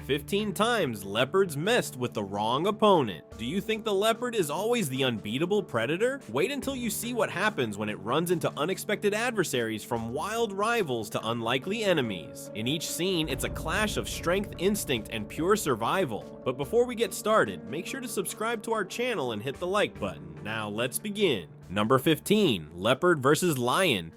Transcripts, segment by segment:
15 times leopards messed with the wrong opponent. Do you think the leopard is always the unbeatable predator? Wait until you see what happens when it runs into unexpected adversaries, from wild rivals to unlikely enemies. In each scene, it's a clash of strength, instinct, and pure survival. But before we get started, make sure to subscribe to our channel and hit the like button. Now let's begin. Number 15, leopard versus lion.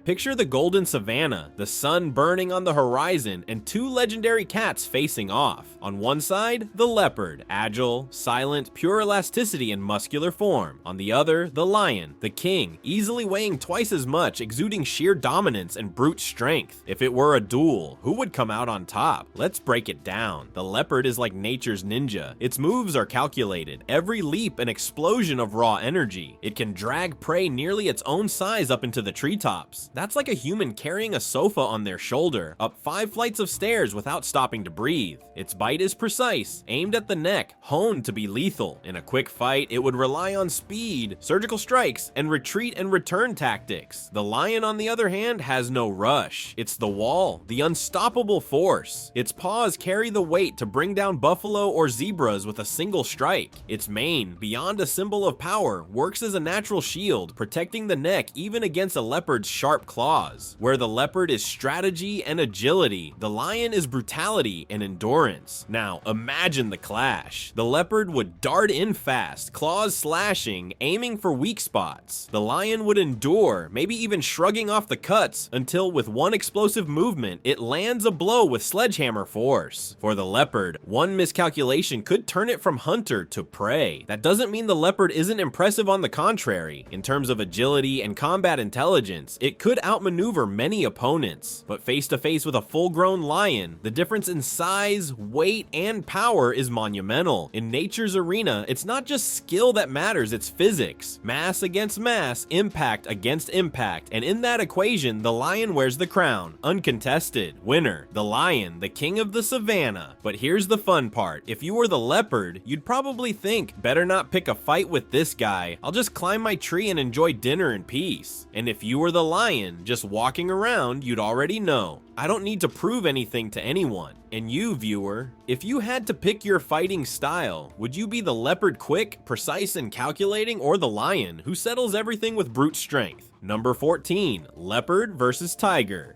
Picture the golden savanna, the sun burning on the horizon, and two legendary cats facing off. On one side, the leopard, agile, silent, pure elasticity and muscular form. On the other, the lion, the king, easily weighing twice as much, exuding sheer dominance and brute strength. If it were a duel, who would come out on top? Let's break it down. The leopard is like nature's ninja. Its moves are calculated, every leap an explosion of raw energy. It can drag prey nearly its own size up into the treetops. That's like a human carrying a sofa on their shoulder, up 5 flights of stairs without stopping to breathe. Its bite is precise, aimed at the neck, honed to be lethal. In a quick fight, it would rely on speed, surgical strikes, and retreat and return tactics. The lion, on the other hand, has no rush. It's the wall, the unstoppable force. Its paws carry the weight to bring down buffalo or zebras with a single strike. Its mane, beyond a symbol of power, works as a natural shield, protecting the neck even against a leopard's sharp claws. Where the leopard is strategy and agility, the lion is brutality and endurance. Now, imagine the clash. The leopard would dart in fast, claws slashing, aiming for weak spots. The lion would endure, maybe even shrugging off the cuts, until with one explosive movement, it lands a blow with sledgehammer force. For the leopard, one miscalculation could turn it from hunter to prey. That doesn't mean the leopard isn't impressive, on the contrary. In terms of agility and combat intelligence, it could outmaneuver many opponents, but face to face with a full-grown lion, the difference in size, weight, and power is monumental. In nature's arena, it's not just skill that matters, it's physics. Mass against mass, impact against impact, and in that equation, the lion wears the crown, uncontested. Winner, the lion, the king of the savanna. But here's the fun part. If you were the leopard, you'd probably think, better not pick a fight with this guy, I'll just climb my tree and enjoy dinner in peace. And if you were the lion, just walking around, you'd already know. I don't need to prove anything to anyone. And you, viewer, if you had to pick your fighting style, would you be the leopard, quick, precise, and calculating, or the lion, who settles everything with brute strength? Number 14, leopard versus tiger.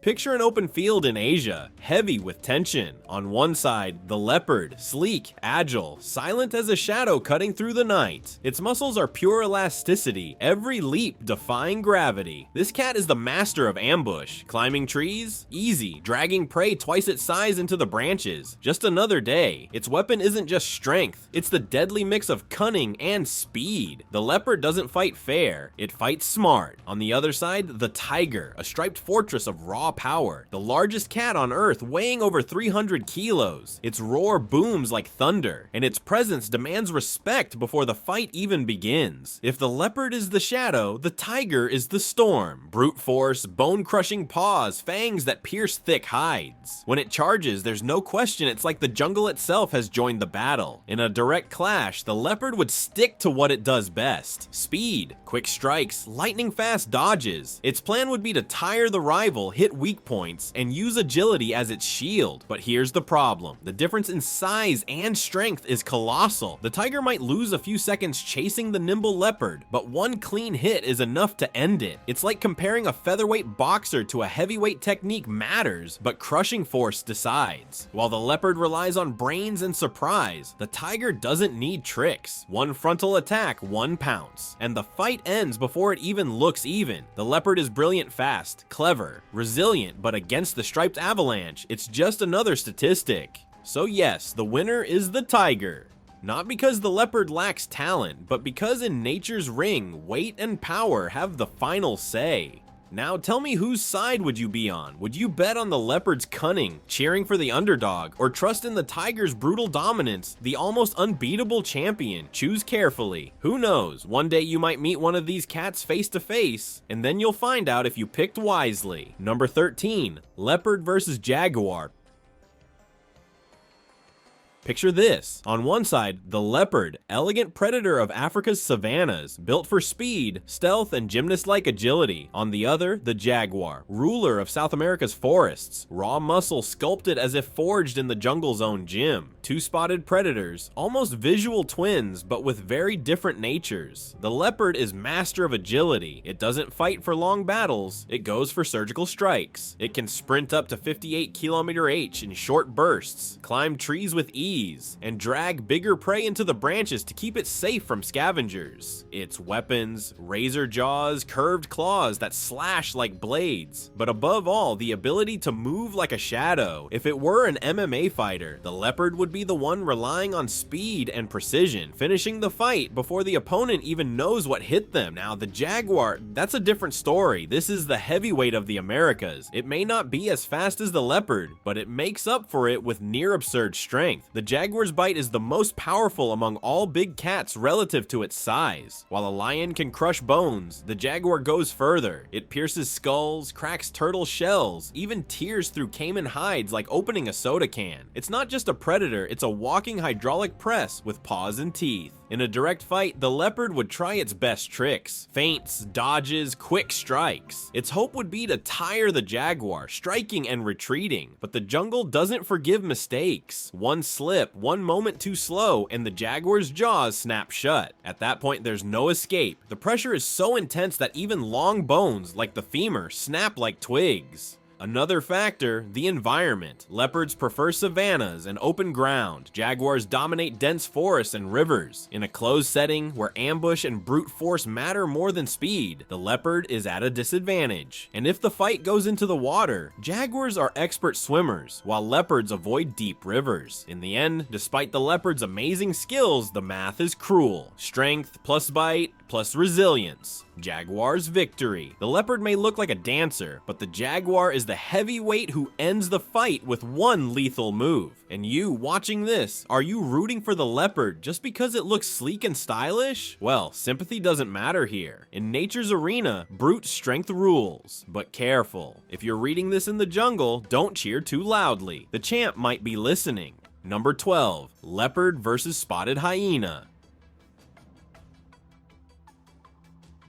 Picture an open field in Asia, heavy with tension. On one side, the leopard, sleek, agile, silent as a shadow cutting through the night. Its muscles are pure elasticity, every leap defying gravity. This cat is the master of ambush. Climbing trees? Easy. Dragging prey twice its size into the branches? Just another day. Its weapon isn't just strength, it's the deadly mix of cunning and speed. The leopard doesn't fight fair, it fights smart. On the other side, the tiger, a striped fortress of raw power, the largest cat on earth, weighing over 300 kilos. Its roar booms like thunder, and its presence demands respect before the fight even begins. If the leopard is the shadow, the tiger is the storm. Brute force, bone-crushing paws, fangs that pierce thick hides. When it charges, there's no question it's like the jungle itself has joined the battle. In a direct clash, the leopard would stick to what it does best: speed, quick strikes, lightning-fast dodges. Its plan would be to tire the rival, hit weak points, and use agility as its shield. But here's the problem. The difference in size and strength is colossal. The tiger might lose a few seconds chasing the nimble leopard, but one clean hit is enough to end it. It's like comparing a featherweight boxer to a heavyweight. Technique matters, but crushing force decides. While the leopard relies on brains and surprise, the tiger doesn't need tricks. One frontal attack, one pounce, and the fight ends before it even looks even. The leopard is brilliant fast, clever, resilient, but against the striped avalanche, it's just another statistic. So yes, the winner is the tiger. Not because the leopard lacks talent, but because in nature's ring, weight and power have the final say. Now tell me, whose side would you be on? Would you bet on the leopard's cunning, cheering for the underdog, or trust in the tiger's brutal dominance, the almost unbeatable champion? Choose carefully. Who knows, one day you might meet one of these cats face to face, and then you'll find out if you picked wisely. Number 13, leopard versus jaguar. Picture this. On one side, the leopard, elegant predator of Africa's savannas, built for speed, stealth, and gymnast-like agility. On the other, the jaguar, ruler of South America's forests, raw muscle sculpted as if forged in the jungle's own gym. Two spotted predators, almost visual twins, but with very different natures. The leopard is master of agility. It doesn't fight for long battles, it goes for surgical strikes. It can sprint up to 58 km/h in short bursts, climb trees with ease, and drag bigger prey into the branches to keep it safe from scavengers. Its weapons, razor jaws, curved claws that slash like blades, but above all, the ability to move like a shadow. If it were an MMA fighter, the leopard would be the one relying on speed and precision, finishing the fight before the opponent even knows what hit them. Now, the jaguar, that's a different story. This is the heavyweight of the Americas. It may not be as fast as the leopard, but it makes up for it with near absurd strength. The jaguar's bite is the most powerful among all big cats relative to its size. While a lion can crush bones, the jaguar goes further. It pierces skulls, cracks turtle shells, even tears through caiman hides like opening a soda can. It's not just a predator, it's a walking hydraulic press with paws and teeth. In a direct fight, the leopard would try its best tricks. Feints, dodges, quick strikes. Its hope would be to tire the jaguar, striking and retreating. But the jungle doesn't forgive mistakes. One slip, one moment too slow, and the jaguar's jaws snap shut. At that point, there's no escape. The pressure is so intense that even long bones, like the femur, snap like twigs. Another factor, the environment. Leopards prefer savannas and open ground. Jaguars dominate dense forests and rivers. In a closed setting where ambush and brute force matter more than speed, the leopard is at a disadvantage. And if the fight goes into the water, jaguars are expert swimmers, while leopards avoid deep rivers. In the end, despite the leopard's amazing skills, the math is cruel. Strength plus bite plus resilience. Jaguar's victory. The leopard may look like a dancer, but the jaguar is the heavyweight who ends the fight with one lethal move. And you, watching this, are you rooting for the leopard just because it looks sleek and stylish? Well, sympathy doesn't matter here. In nature's arena, brute strength rules. But careful, if you're reading this in the jungle, don't cheer too loudly. The champ might be listening. Number 12, leopard versus spotted hyena.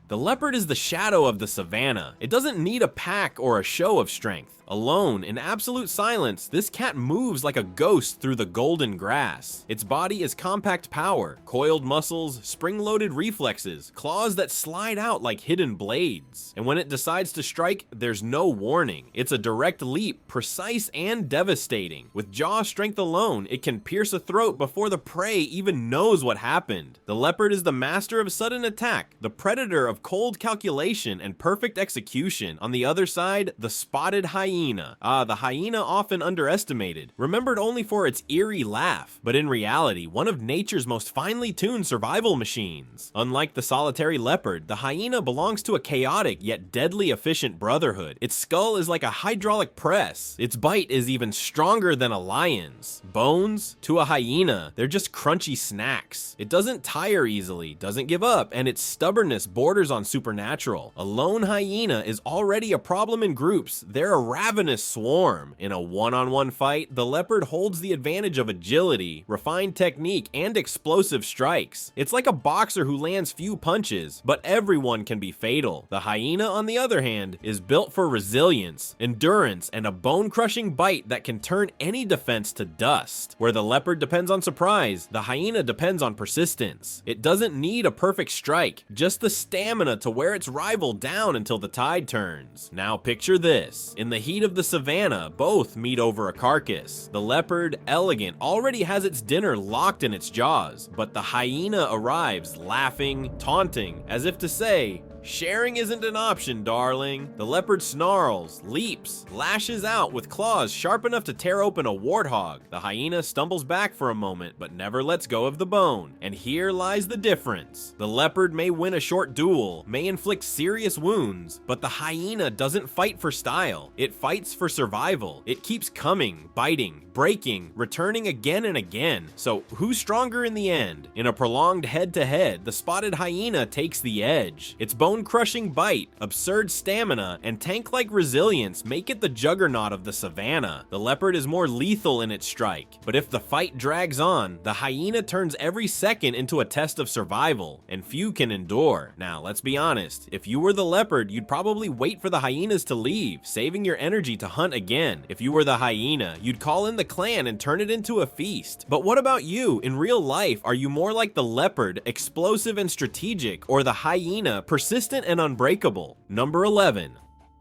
The leopard is the shadow of the savanna. It doesn't need a pack or a show of strength. Alone, in absolute silence, this cat moves like a ghost through the golden grass. Its body is compact power, coiled muscles, spring-loaded reflexes, claws that slide out like hidden blades. And when it decides to strike, there's no warning. It's a direct leap, precise and devastating. With jaw strength alone, it can pierce a throat before the prey even knows what happened. The leopard is the master of sudden attack, the predator of cold calculation and perfect execution. On the other side, the spotted hyena. The hyena often underestimated, remembered only for its eerie laugh, but in reality, one of nature's most finely tuned survival machines. Unlike the solitary leopard, the hyena belongs to a chaotic yet deadly efficient brotherhood. Its skull is like a hydraulic press. Its bite is even stronger than a lion's. Bones? To a hyena, they're just crunchy snacks. It doesn't tire easily, doesn't give up, and its stubbornness borders on supernatural. A lone hyena is already a problem in groups. They're a ravenous swarm. In a one-on-one fight, the leopard holds the advantage of agility, refined technique, and explosive strikes. It's like a boxer who lands few punches, but everyone can be fatal. The hyena, on the other hand, is built for resilience, endurance, and a bone-crushing bite that can turn any defense to dust. Where the leopard depends on surprise, the hyena depends on persistence. It doesn't need a perfect strike, just the stamina to wear its rival down until the tide turns. Now picture this. In the heat of the savanna, both meet over a carcass. The leopard, elegant, already has its dinner locked in its jaws, but the hyena arrives laughing, taunting, as if to say, "Sharing isn't an option, darling." The leopard snarls, leaps, lashes out with claws sharp enough to tear open a warthog. The hyena stumbles back for a moment, but never lets go of the bone. And here lies the difference. The leopard may win a short duel, may inflict serious wounds, but the hyena doesn't fight for style. It fights for survival. It keeps coming, biting, breaking, returning again and again. So who's stronger in the end? In a prolonged head-to-head, the spotted hyena takes the edge. Its bone bone-crushing bite, absurd stamina, and tank-like resilience make it the juggernaut of the savanna. The leopard is more lethal in its strike, but if the fight drags on, the hyena turns every second into a test of survival, and few can endure. Now, let's be honest, if you were the leopard, you'd probably wait for the hyenas to leave, saving your energy to hunt again. If you were the hyena, you'd call in the clan and turn it into a feast. But what about you? In real life, are you more like the leopard, explosive and strategic, or the hyena, persistent and unbreakable? Number 11.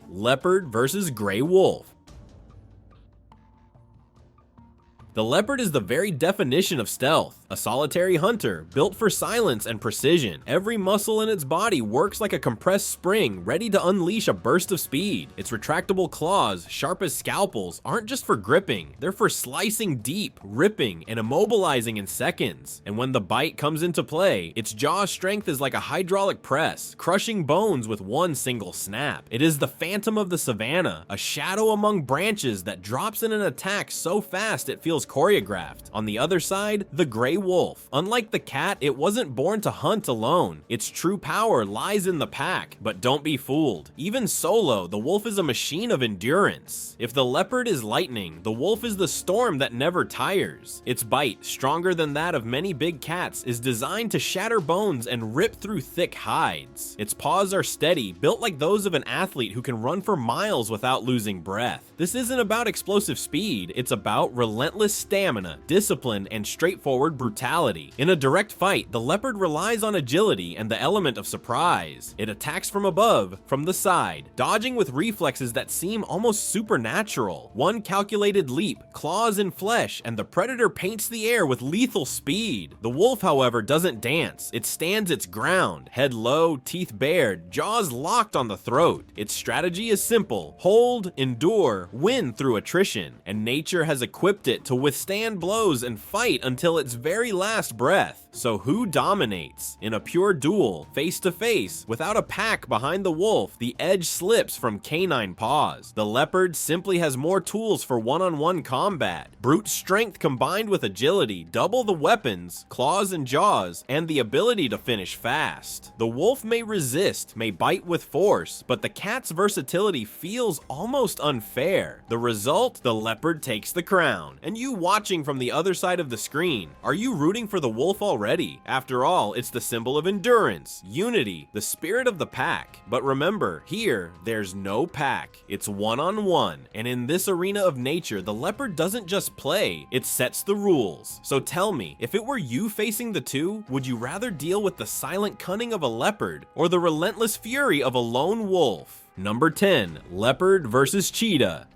Leopard versus gray wolf. The leopard is the very definition of stealth, a solitary hunter built for silence and precision. Every muscle in its body works like a compressed spring, ready to unleash a burst of speed. Its retractable claws, sharp as scalpels, aren't just for gripping, they're for slicing deep, ripping, and immobilizing in seconds. And when the bite comes into play, its jaw strength is like a hydraulic press, crushing bones with one single snap. It is the phantom of the savanna, a shadow among branches that drops in an attack so fast it feels choreographed. On the other side, the gray wolf. Unlike the cat, it wasn't born to hunt alone. Its true power lies in the pack, but don't be fooled. Even solo, the wolf is a machine of endurance. If the leopard is lightning, the wolf is the storm that never tires. Its bite, stronger than that of many big cats, is designed to shatter bones and rip through thick hides. Its paws are steady, built like those of an athlete who can run for miles without losing breath. This isn't about explosive speed, it's about relentless stamina, discipline, and straightforward brutality. In a direct fight, the leopard relies on agility and the element of surprise. It attacks from above, from the side, dodging with reflexes that seem almost supernatural. One calculated leap, claws in flesh, and the predator paints the air with lethal speed. The wolf, however, doesn't dance. It stands its ground, head low, teeth bared, jaws locked on the throat. Its strategy is simple: hold, endure, win through attrition. And nature has equipped it to withstand blows and fight until its very last breath. So who dominates? In a pure duel, face to face, without a pack behind the wolf, the edge slips from canine paws. The leopard simply has more tools for one-on-one combat. Brute strength combined with agility, double the weapons, claws and jaws, and the ability to finish fast. The wolf may resist, may bite with force, but the cat's versatility feels almost unfair. The result? The leopard takes the crown. And you watching from the other side of the screen, are you rooting for the wolf already? After all, it's the symbol of endurance, unity, the spirit of the pack. But remember, here, there's no pack. It's one-on-one. And in this arena of nature, the leopard doesn't just play, it sets the rules. So tell me, if it were you facing the two, would you rather deal with the silent cunning of a leopard or the relentless fury of a lone wolf? Number 10. Leopard versus cheetah.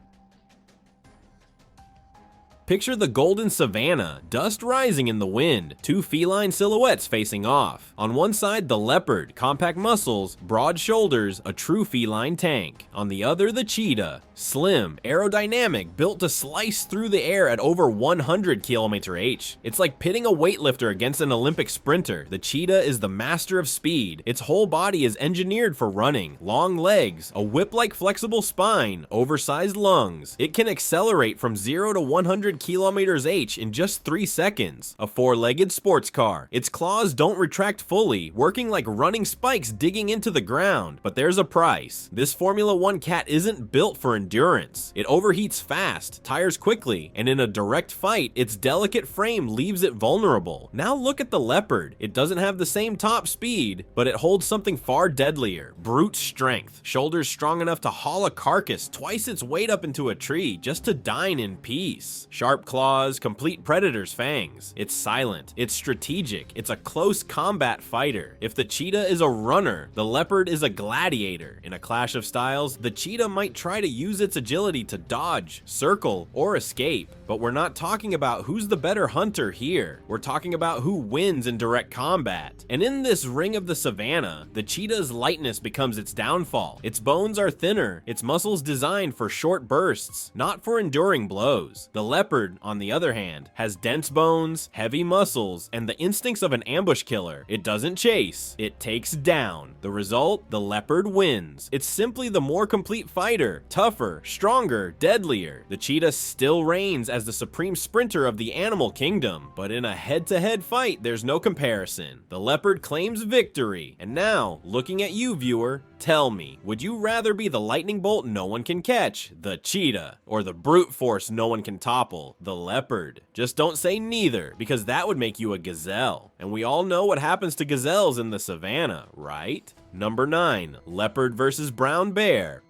Picture the golden savanna, dust rising in the wind, two feline silhouettes facing off. On one side, the leopard, compact muscles, broad shoulders, a true feline tank. On the other, the cheetah, slim, aerodynamic, built to slice through the air at over 100 km/h. It's like pitting a weightlifter against an Olympic sprinter. The cheetah is the master of speed. Its whole body is engineered for running. Long legs, a whip-like flexible spine, oversized lungs. It can accelerate from 0 to 100 km/h in just 3 seconds. A four-legged sports car. Its claws don't retract fully, working like running spikes digging into the ground. But there's a price. This Formula 1 cat isn't built for endurance. It overheats fast, tires quickly, and in a direct fight, its delicate frame leaves it vulnerable. Now look at the leopard. It doesn't have the same top speed, but it holds something far deadlier: brute strength. Shoulders strong enough to haul a carcass twice its weight up into a tree just to dine in peace. Sharp claws, complete predator's fangs. It's silent, it's strategic, it's a close combat fighter. If the cheetah is a runner, the leopard is a gladiator. In a clash of styles, the cheetah might try to use its agility to dodge, circle, or escape. But we're not talking about who's the better hunter here. We're talking about who wins in direct combat. And in this ring of the savanna, the cheetah's lightness becomes its downfall. Its bones are thinner, its muscles designed for short bursts, not for enduring blows. The leopard leopard, on the other hand, has dense bones, heavy muscles, and the instincts of an ambush killer. It doesn't chase, it takes down. The result? The leopard wins. It's simply the more complete fighter, tougher, stronger, deadlier. The cheetah still reigns as the supreme sprinter of the animal kingdom, but in a head-to-head fight, there's no comparison. The leopard claims victory. And now, looking at you, viewer, tell me, would you rather be the lightning bolt no one can catch, the cheetah, or the brute force no one can topple, the leopard? Just don't say neither, because that would make you a gazelle. And we all know what happens to gazelles in the savannah, right? Number 9, leopard versus brown bear.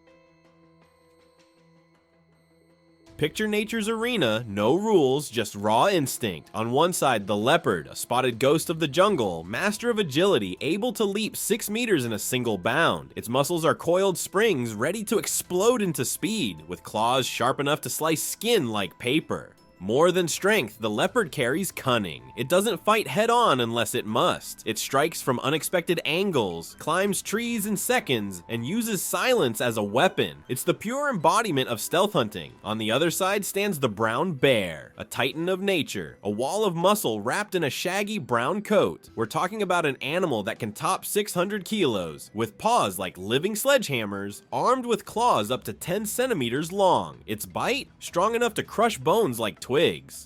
Picture nature's arena, no rules, just raw instinct. On one side, the leopard, a spotted ghost of the jungle, master of agility, able to leap 6 meters in a single bound. Its muscles are coiled springs ready to explode into speed, with claws sharp enough to slice skin like paper. More than strength, the leopard carries cunning. It doesn't fight head-on unless it must. It strikes from unexpected angles, climbs trees in seconds, and uses silence as a weapon. It's the pure embodiment of stealth hunting. On the other side stands the brown bear, a titan of nature, a wall of muscle wrapped in a shaggy brown coat. We're talking about an animal that can top 600 kilos, with paws like living sledgehammers, armed with claws up to 10 centimeters long. Its bite? Strong enough to crush bones like twigs.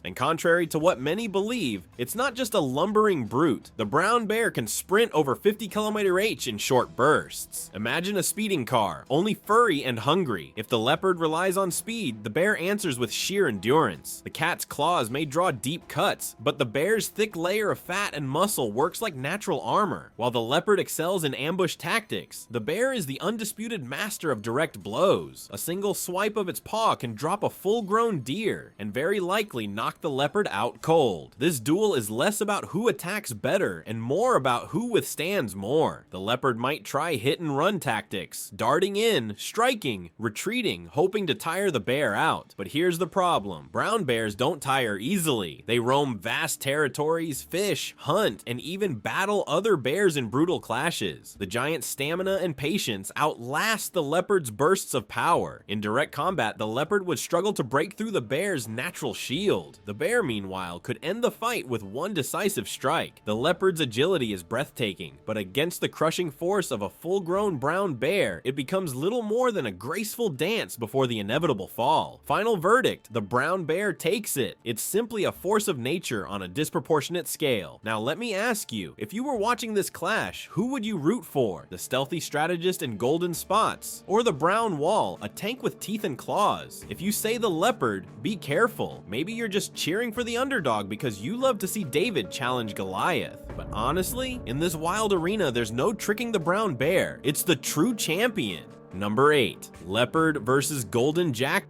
And contrary to what many believe, it's not just a lumbering brute. The brown bear can sprint over 50 km/h in short bursts. Imagine a speeding car, only furry and hungry. If the leopard relies on speed, the bear answers with sheer endurance. The cat's claws may draw deep cuts, but the bear's thick layer of fat and muscle works like natural armor. While the leopard excels in ambush tactics, the bear is the undisputed master of direct blows. A single swipe of its paw can drop a full-grown deer, and very likely knock the leopard out cold. This duel is less about who attacks better and more about who withstands more. The leopard might try hit and run tactics, darting in, striking, retreating, hoping to tire the bear out. But here's the problem. Brown bears don't tire easily. They roam vast territories, fish, hunt, and even battle other bears in brutal clashes. The giant's stamina and patience outlast the leopard's bursts of power. In direct combat, the leopard would struggle to break through the bear's natural shield. The bear, meanwhile, could end the fight with one decisive strike. The leopard's agility is breathtaking, but against the crushing force of a full-grown brown bear, it becomes little more than a graceful dance before the inevitable fall. Final verdict, the brown bear takes it. It's simply a force of nature on a disproportionate scale. Now let me ask you, if you were watching this clash, who would you root for? The stealthy strategist in golden spots, or the brown wall, a tank with teeth and claws? If you say the leopard, be careful. Maybe you're just cheering for the underdog because you love to see David challenge Goliath. But honestly, in this wild arena, there's no tricking the brown bear. It's the true champion. Number 8, leopard versus golden jack.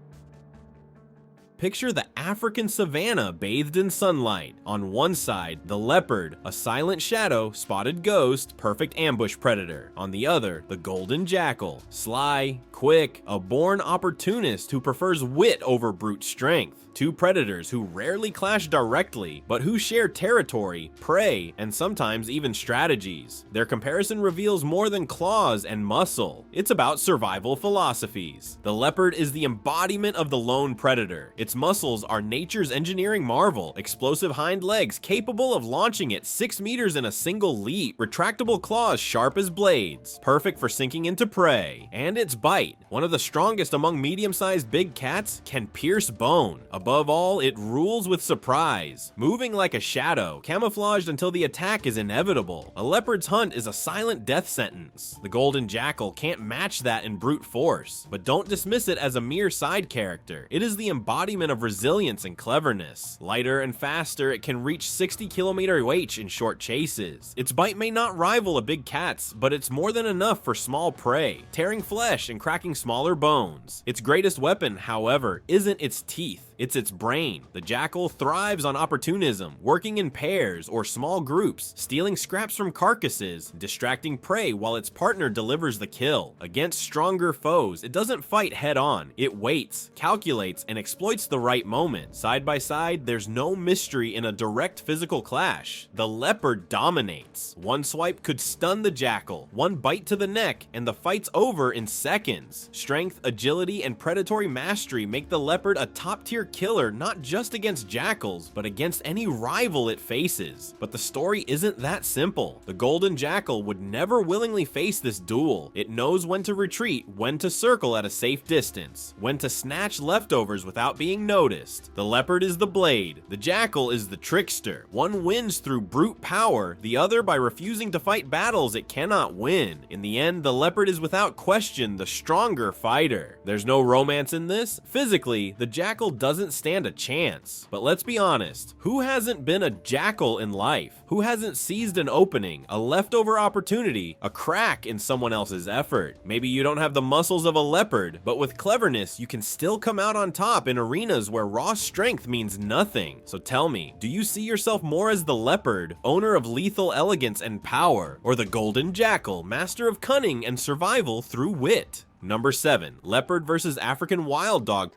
Picture the African savanna bathed in sunlight. On one side, the leopard, a silent shadow, spotted ghost, perfect ambush predator. On the other, the golden jackal, sly, quick, a born opportunist who prefers wit over brute strength. Two predators who rarely clash directly, but who share territory, prey, and sometimes even strategies. Their comparison reveals more than claws and muscle. It's about survival philosophies. The leopard is the embodiment of the lone predator. Its muscles are nature's engineering marvel, explosive hind legs capable of launching it 6 meters in a single leap, retractable claws sharp as blades, perfect for sinking into prey, and its bite, one of the strongest among medium-sized big cats, can pierce bone. Above all, it rules with surprise, moving like a shadow, camouflaged until the attack is inevitable. A leopard's hunt is a silent death sentence. The golden jackal can't match that in brute force, but don't dismiss it as a mere side character. It is the embodiment of resilience and cleverness. Lighter and faster, it can reach 60 km/h in short chases. Its bite may not rival a big cat's, but it's more than enough for small prey, tearing flesh and cracking smaller bones. Its greatest weapon, however, isn't its teeth. It's its brain. The jackal thrives on opportunism, working in pairs or small groups, stealing scraps from carcasses, distracting prey while its partner delivers the kill. Against stronger foes, it doesn't fight head-on. It waits, calculates, and exploits the right moment. Side by side, there's no mystery in a direct physical clash. The leopard dominates. One swipe could stun the jackal, one bite to the neck, and the fight's over in seconds. Strength, agility, and predatory mastery make the leopard a top-tier killer not just against jackals, but against any rival it faces. But the story isn't that simple. The golden jackal would never willingly face this duel. It knows when to retreat, when to circle at a safe distance, when to snatch leftovers without being noticed. The leopard is the blade, the jackal is the trickster. One wins through brute power, the other by refusing to fight battles it cannot win. In the end, the leopard is without question the stronger fighter. There's no romance in this. Physically, the jackal doesn't stand a chance. But let's be honest, who hasn't been a jackal in life? Who hasn't seized an opening, a leftover opportunity, a crack in someone else's effort? Maybe you don't have the muscles of a leopard, but with cleverness, you can still come out on top in arenas where raw strength means nothing. So tell me, do you see yourself more as the leopard, owner of lethal elegance and power, or the golden jackal, master of cunning and survival through wit? Number 7. Leopard versus African wild dog.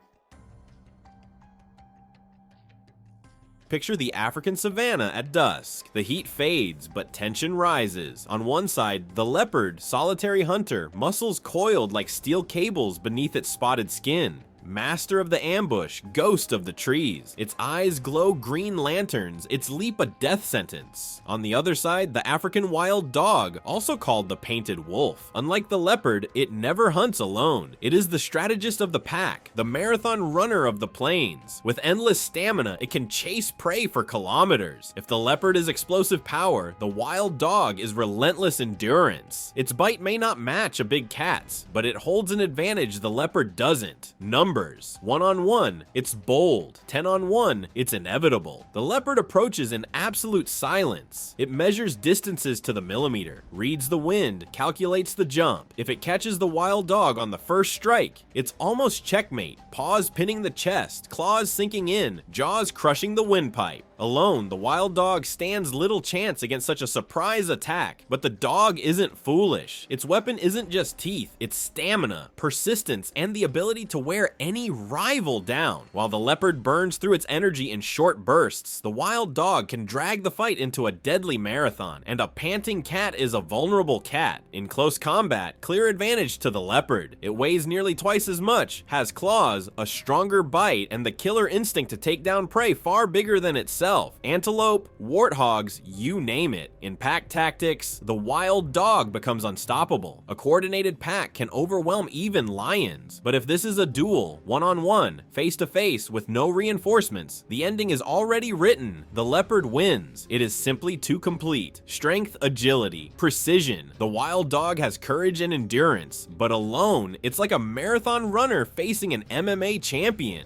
Picture the African savanna at dusk. The heat fades, but tension rises. On one side, the leopard, solitary hunter, muscles coiled like steel cables beneath its spotted skin. Master of the ambush, ghost of the trees. Its eyes glow green lanterns, its leap a death sentence. On the other side, the African wild dog, also called the painted wolf. Unlike the leopard, it never hunts alone. It is the strategist of the pack, the marathon runner of the plains. With endless stamina, it can chase prey for kilometers. If the leopard is explosive power, the wild dog is relentless endurance. Its bite may not match a big cat's, but it holds an advantage the leopard doesn't. Numbers. 1-on-1, it's bold. 10-on-1, it's inevitable. The leopard approaches in absolute silence. It measures distances to the millimeter, reads the wind, calculates the jump. If it catches the wild dog on the first strike, it's almost checkmate. Paws pinning the chest, claws sinking in, jaws crushing the windpipe. Alone, the wild dog stands little chance against such a surprise attack, but the dog isn't foolish. Its weapon isn't just teeth, it's stamina, persistence, and the ability to wear any rival down. While the leopard burns through its energy in short bursts, the wild dog can drag the fight into a deadly marathon, and a panting cat is a vulnerable cat. In close combat, clear advantage to the leopard. It weighs nearly twice as much, has claws, a stronger bite, and the killer instinct to take down prey far bigger than itself. Antelope, warthogs, you name it. In pack tactics, the wild dog becomes unstoppable. A coordinated pack can overwhelm even lions. But if this is a duel, 1-on-1, face-to-face with no reinforcements, the ending is already written. The leopard wins. It is simply too complete. Strength, agility, precision. The wild dog has courage and endurance, but alone, it's like a marathon runner facing an MMA champion.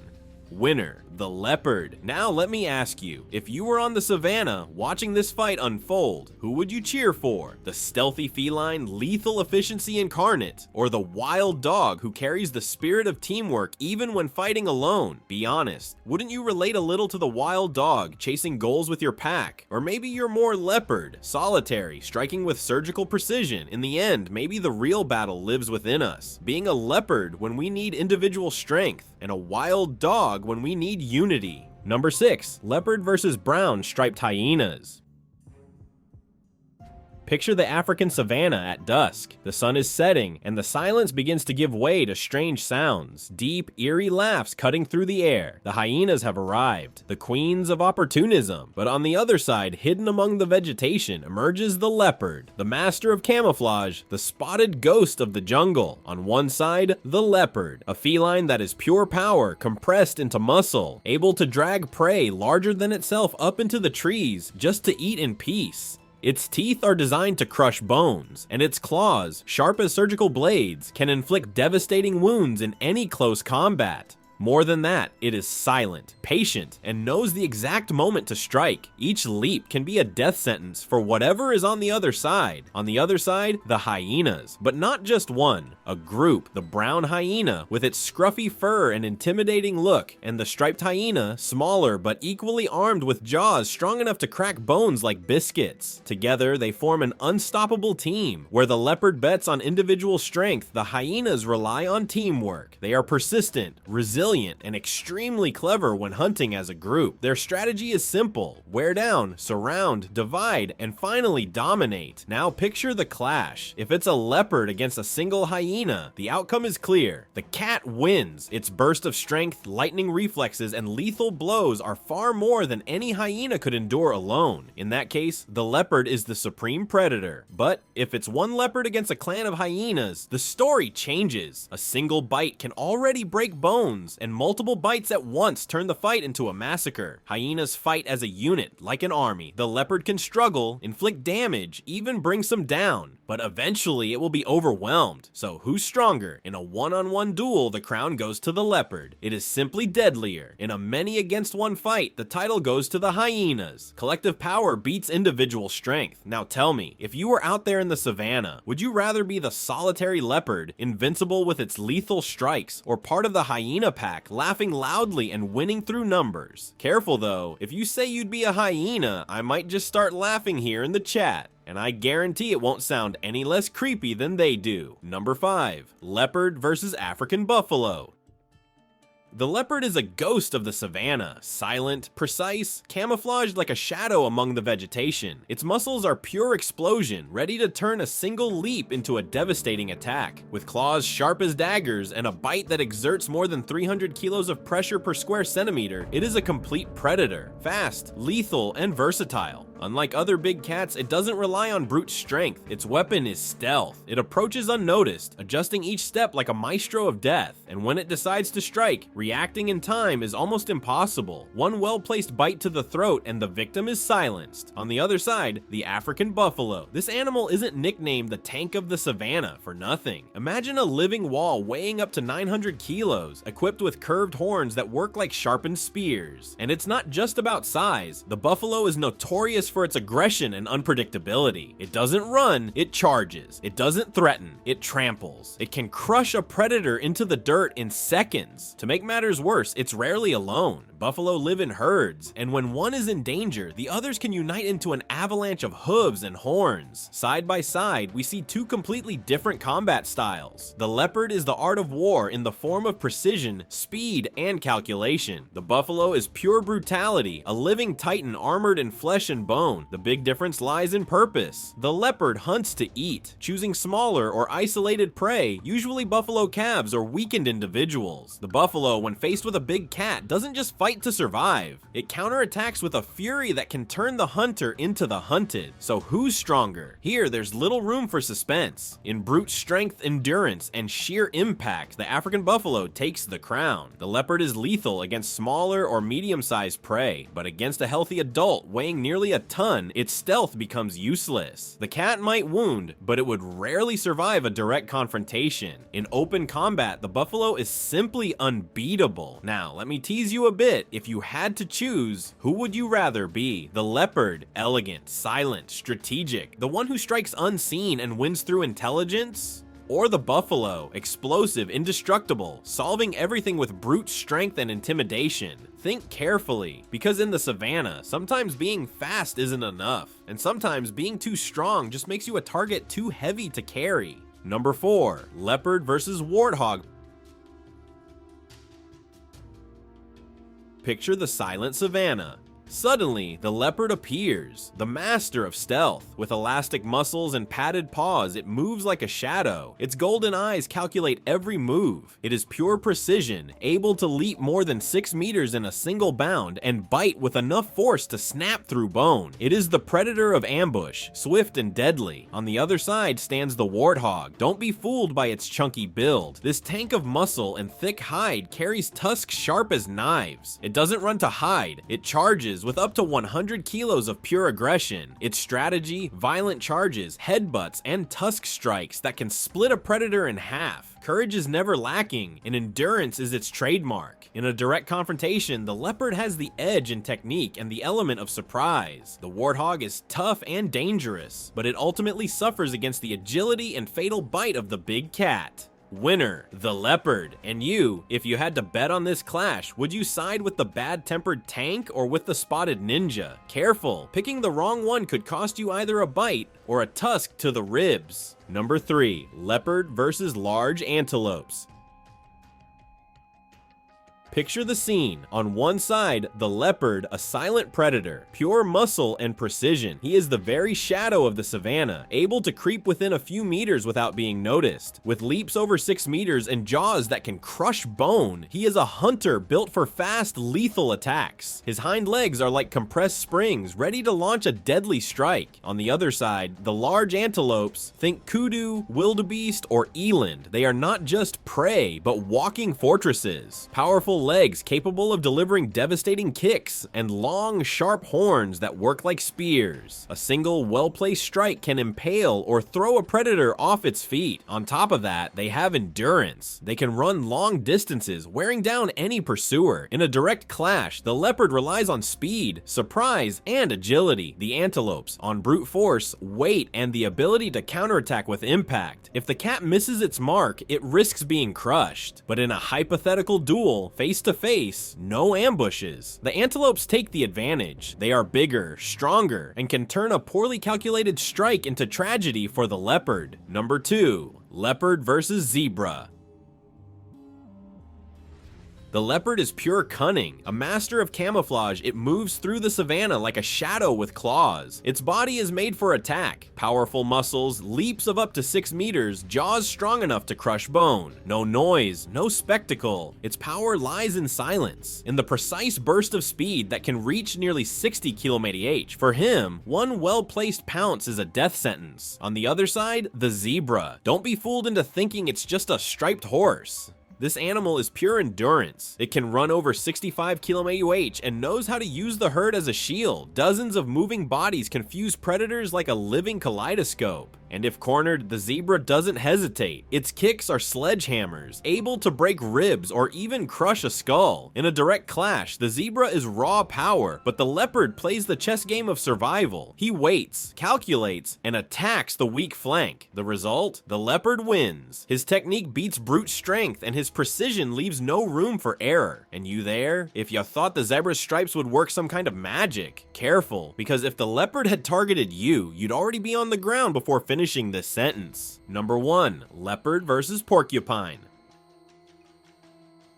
Winner, the leopard. Now let me ask you, if you were on the savannah watching this fight unfold, who would you cheer for? The stealthy feline, lethal efficiency incarnate, or the wild dog who carries the spirit of teamwork even when fighting alone? Be honest, wouldn't you relate a little to the wild dog, chasing goals with your pack? Or maybe you're more leopard, solitary, striking with surgical precision. In the end, maybe the real battle lives within us, being a leopard when we need individual strength, and a wild dog when we need unity. Number 6, leopard versus brown striped hyenas. Picture the African savanna at dusk. The sun is setting, and the silence begins to give way to strange sounds. Deep, eerie laughs cutting through the air. The hyenas have arrived, the queens of opportunism. But on the other side, hidden among the vegetation, emerges the leopard, the master of camouflage, the spotted ghost of the jungle. On one side, the leopard, a feline that is pure power compressed into muscle, able to drag prey larger than itself up into the trees just to eat in peace. Its teeth are designed to crush bones, and its claws, sharp as surgical blades, can inflict devastating wounds in any close combat. More than that, it is silent, patient, and knows the exact moment to strike. Each leap can be a death sentence for whatever is on the other side. On the other side, the hyenas, but not just one, a group. The brown hyena with its scruffy fur and intimidating look, and the striped hyena, smaller but equally armed with jaws strong enough to crack bones like biscuits. Together, they form an unstoppable team. Where the leopard bets on individual strength, the hyenas rely on teamwork. They are persistent, resilient, resilient and extremely clever when hunting as a group. Their strategy is simple: wear down, surround, divide, and finally dominate. Now picture the clash. If it's a leopard against a single hyena, the outcome is clear. The cat wins. Its burst of strength, lightning reflexes, and lethal blows are far more than any hyena could endure alone. In that case, the leopard is the supreme predator. But if it's one leopard against a clan of hyenas, the story changes. A single bite can already break bones, and multiple bites at once turn the fight into a massacre. Hyenas fight as a unit, like an army. The leopard can struggle, inflict damage, even bring some down, but eventually it will be overwhelmed. So who's stronger? In a one-on-one duel, the crown goes to the leopard. It is simply deadlier. In a many-against-one fight, the title goes to the hyenas. Collective power beats individual strength. Now tell me, if you were out there in the savannah, would you rather be the solitary leopard, invincible with its lethal strikes, or part of the hyena pack, laughing loudly and winning through numbers? Careful though, if you say you'd be a hyena, I might just start laughing here in the chat. And I guarantee it won't sound any less creepy than they do. Number 5. Leopard versus African buffalo. The leopard is a ghost of the savannah, silent, precise, camouflaged like a shadow among the vegetation. Its muscles are pure explosion, ready to turn a single leap into a devastating attack. With claws sharp as daggers and a bite that exerts more than 300 kilos of pressure per square centimeter, it is a complete predator. Fast, lethal, and versatile. Unlike other big cats, it doesn't rely on brute strength. Its weapon is stealth. It approaches unnoticed, adjusting each step like a maestro of death. And when it decides to strike, reacting in time is almost impossible. One well-placed bite to the throat and the victim is silenced. On the other side, the African buffalo. This animal isn't nicknamed the tank of the savannah for nothing. Imagine a living wall weighing up to 900 kilos, equipped with curved horns that work like sharpened spears. And it's not just about size. The buffalo is notorious for its aggression and unpredictability. It doesn't run, it charges. It doesn't threaten, it tramples. It can crush a predator into the dirt in seconds. To make matters worse, it's rarely alone. Buffalo live in herds, and when one is in danger, the others can unite into an avalanche of hooves and horns. Side by side, we see two completely different combat styles. The leopard is the art of war in the form of precision, speed, and calculation. The buffalo is pure brutality, a living titan armored in flesh and bone. The big difference lies in purpose. The leopard hunts to eat, choosing smaller or isolated prey, usually buffalo calves or weakened individuals. The buffalo, when faced with a big cat, doesn't just fight to survive. It counterattacks with a fury that can turn the hunter into the hunted. So who's stronger? Here, there's little room for suspense. In brute strength, endurance, and sheer impact, the African buffalo takes the crown. The leopard is lethal against smaller or medium-sized prey, but against a healthy adult weighing nearly a ton, its stealth becomes useless. The cat might wound, but it would rarely survive a direct confrontation. In open combat, the buffalo is simply unbeatable. Now, let me tease you a bit. If you had to choose, who would you rather be? The leopard, elegant, silent, strategic, the one who strikes unseen and wins through intelligence? Or the buffalo, explosive, indestructible, solving everything with brute strength and intimidation? Think carefully, because in the savannah, sometimes being fast isn't enough, and sometimes being too strong just makes you a target too heavy to carry. Number 4, leopard versus warthog. Picture the silent savannah. Suddenly, the leopard appears, the master of stealth. With elastic muscles and padded paws, it moves like a shadow. Its golden eyes calculate every move. It is pure precision, able to leap more than 6 meters in a single bound and bite with enough force to snap through bone. It is the predator of ambush, swift and deadly. On the other side stands the warthog. Don't be fooled by its chunky build. This tank of muscle and thick hide carries tusks sharp as knives. It doesn't run to hide, it charges with up to 100 kilos of pure aggression. Its strategy, violent charges, headbutts, and tusk strikes that can split a predator in half. Courage is never lacking, and endurance is its trademark. In a direct confrontation, the leopard has the edge in technique and the element of surprise. The warthog is tough and dangerous, but it ultimately suffers against the agility and fatal bite of the big cat. Winner, the leopard. And you, if you had to bet on this clash, would you side with the bad-tempered tank or with the spotted ninja? Careful, picking the wrong one could cost you either a bite or a tusk to the ribs. Number 3, leopard versus large antelopes. Picture the scene. On one side, the leopard, a silent predator, pure muscle and precision. He is the very shadow of the savanna, able to creep within a few meters without being noticed. With leaps over 6 meters and jaws that can crush bone, he is a hunter built for fast, lethal attacks. His hind legs are like compressed springs, ready to launch a deadly strike. On the other side, the large antelopes, think kudu, wildebeest, or eland. They are not just prey, but walking fortresses. Powerful legs capable of delivering devastating kicks, and long, sharp horns that work like spears. A single, well-placed strike can impale or throw a predator off its feet. On top of that, they have endurance. They can run long distances, wearing down any pursuer. In a direct clash, the leopard relies on speed, surprise, and agility. The antelopes on brute force, weight, and the ability to counterattack with impact. If the cat misses its mark, it risks being crushed. But in a hypothetical duel, face to face, no ambushes. The antelopes take the advantage. They are bigger, stronger, and can turn a poorly calculated strike into tragedy for the leopard. Number 2. Leopard versus zebra. The leopard is pure cunning. A master of camouflage, it moves through the savanna like a shadow with claws. Its body is made for attack. Powerful muscles, leaps of up to 6 meters, jaws strong enough to crush bone. No noise, no spectacle. Its power lies in silence, in the precise burst of speed that can reach nearly 60 km/h. For him, one well-placed pounce is a death sentence. On the other side, the zebra. Don't be fooled into thinking it's just a striped horse. This animal is pure endurance. It can run over 65 km/h and knows how to use the herd as a shield. Dozens of moving bodies confuse predators like a living kaleidoscope. And if cornered, the zebra doesn't hesitate. Its kicks are sledgehammers, able to break ribs or even crush a skull. In a direct clash, the zebra is raw power, but the leopard plays the chess game of survival. He waits, calculates, and attacks the weak flank. The result? The leopard wins. His technique beats brute strength, and his precision leaves no room for error. And you there? If you thought the zebra's stripes would work some kind of magic, careful, because if the leopard had targeted you, you'd already be on the ground before finishing this sentence. Number 1. Leopard versus porcupine.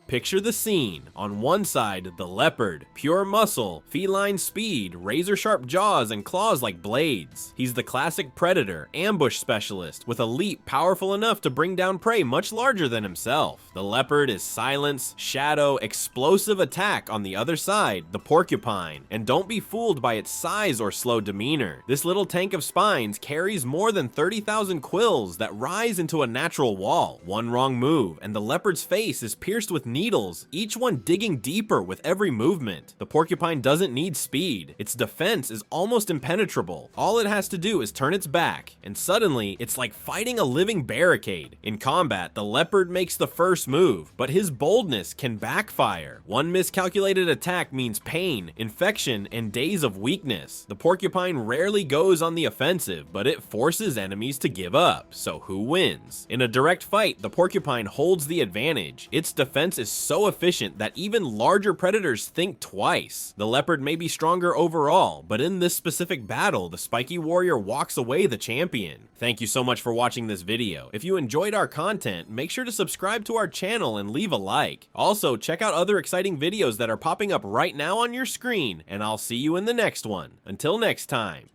Picture the scene. On one side, the leopard, pure muscle, feline speed, razor-sharp jaws, and claws like blades. He's the classic predator, ambush specialist, with a leap powerful enough to bring down prey much larger than himself. The leopard is silence, shadow, explosive attack. On the other side, the porcupine. And don't be fooled by its size or slow demeanor. This little tank of spines carries more than 30,000 quills that rise into a natural wall. One wrong move, and the leopard's face is pierced with needles, each one digging deeper with every movement. The porcupine doesn't need speed. Its defense is almost impenetrable. All it has to do is turn its back, and suddenly it's like fighting a living barricade. In combat, the leopard makes the first move, but his boldness can backfire. One miscalculated attack means pain, infection, and days of weakness. The porcupine rarely goes on the offensive, but it forces enemies to give up. So who wins? In a direct fight, the porcupine holds the advantage. Its defense is so efficient that even larger predators think twice. The leopard may be stronger overall, but in this specific battle, the spiky warrior walks away the champion. Thank you so much for watching this video. If you enjoyed our content, make sure to subscribe to our channel and leave a like. Also, check out other exciting videos that are popping up right now on your screen, and I'll see you in the next one. Until next time.